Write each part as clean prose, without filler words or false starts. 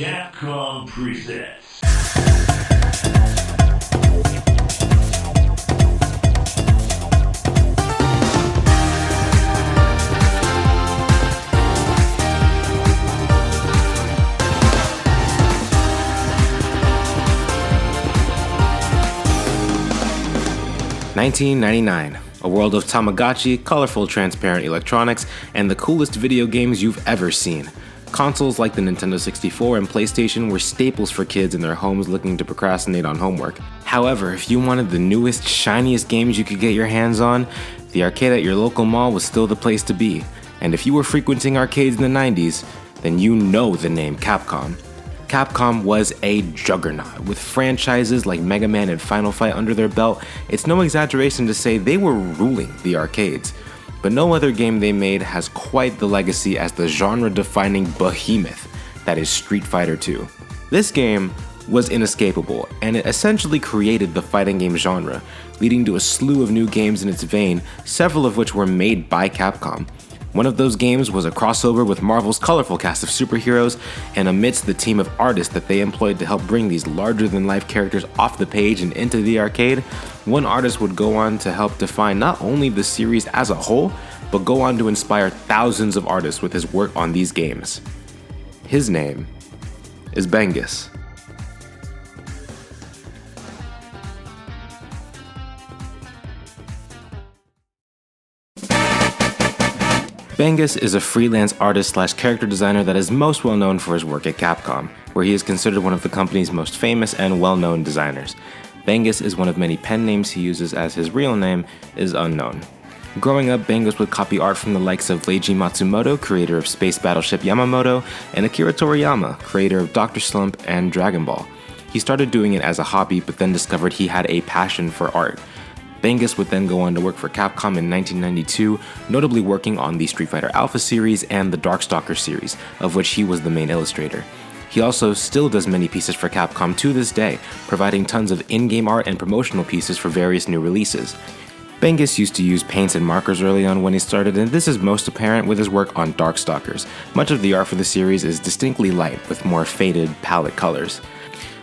Capcom presents. 1999, a world of Tamagotchi, colorful transparent electronics, and the coolest video games you've ever seen. Consoles like the Nintendo 64 and PlayStation were staples for kids in their homes looking to procrastinate on homework. However, if you wanted the newest, shiniest games you could get your hands on, the arcade at your local mall was still the place to be. And if you were frequenting arcades in the 90s, then you know the name Capcom. Capcom was a juggernaut. With franchises like Mega Man and Final Fight under their belt, it's no exaggeration to say they were ruling the arcades. But no other game they made has quite the legacy as the genre-defining behemoth that is Street Fighter II. This game was inescapable, and it essentially created the fighting game genre, leading to a slew of new games in its vein, several of which were made by Capcom. One of those games was a crossover with Marvel's colorful cast of superheroes, and amidst the team of artists that they employed to help bring these larger-than-life characters off the page and into the arcade, one artist would go on to help define not only the series as a whole, but go on to inspire thousands of artists with his work on these games. His name is Bengus. Bengus is a freelance artist / character designer that is most well known for his work at Capcom, where he is considered one of the company's most famous and well-known designers. Bengus is one of many pen names he uses, as his real name is unknown. Growing up, Bengus would copy art from the likes of Leiji Matsumoto, creator of Space Battleship Yamamoto, and Akira Toriyama, creator of Dr. Slump and Dragon Ball. He started doing it as a hobby, but then discovered he had a passion for art. Bengus would then go on to work for Capcom in 1992, notably working on the Street Fighter Alpha series and the Darkstalker series, of which he was the main illustrator. He also still does many pieces for Capcom to this day, providing tons of in-game art and promotional pieces for various new releases. Bengus used to use paints and markers early on when he started, and this is most apparent with his work on Darkstalkers. Much of the art for the series is distinctly light, with more faded palette colors.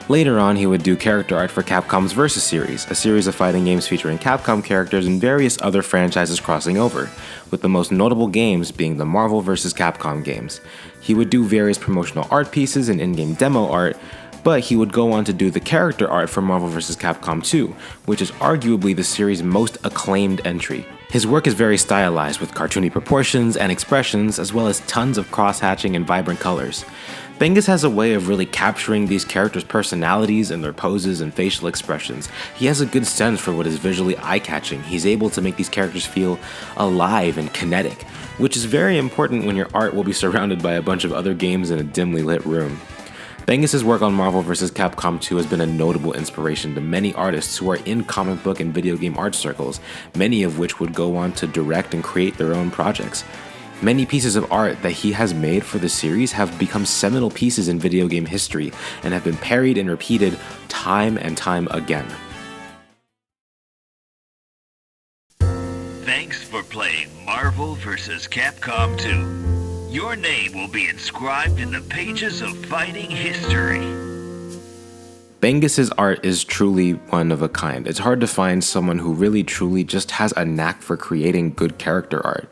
Later on, he would do character art for Capcom's Versus series, a series of fighting games featuring Capcom characters and various other franchises crossing over, with the most notable games being the Marvel vs. Capcom games. He would do various promotional art pieces and in-game demo art, but he would go on to do the character art for Marvel vs. Capcom 2, which is arguably the series' most acclaimed entry. His work is very stylized, with cartoony proportions and expressions, as well as tons of cross-hatching and vibrant colors. Bengus has a way of really capturing these characters' personalities and their poses and facial expressions. He has a good sense for what is visually eye-catching. He's able to make these characters feel alive and kinetic, which is very important when your art will be surrounded by a bunch of other games in a dimly lit room. Bengus' work on Marvel vs. Capcom 2 has been a notable inspiration to many artists who are in comic book and video game art circles, many of which would go on to direct and create their own projects. Many pieces of art that he has made for the series have become seminal pieces in video game history and have been parried and repeated time and time again. Thanks for playing Marvel vs. Capcom 2. Your name will be inscribed in the pages of fighting history. Bengus' art is truly one of a kind. It's hard to find someone who really truly just has a knack for creating good character art.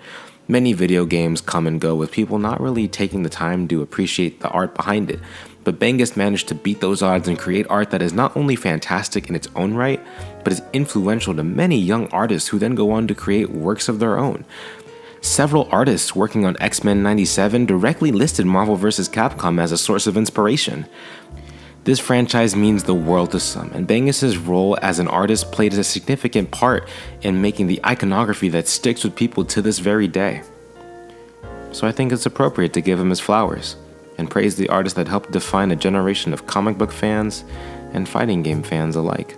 Many video games come and go with people not really taking the time to appreciate the art behind it, but Bengus managed to beat those odds and create art that is not only fantastic in its own right, but is influential to many young artists who then go on to create works of their own. Several artists working on X-Men 97 directly listed Marvel vs. Capcom as a source of inspiration. This franchise means the world to some, and Bengus' role as an artist played a significant part in making the iconography that sticks with people to this very day. So I think it's appropriate to give him his flowers, and praise the artist that helped define a generation of comic book fans and fighting game fans alike.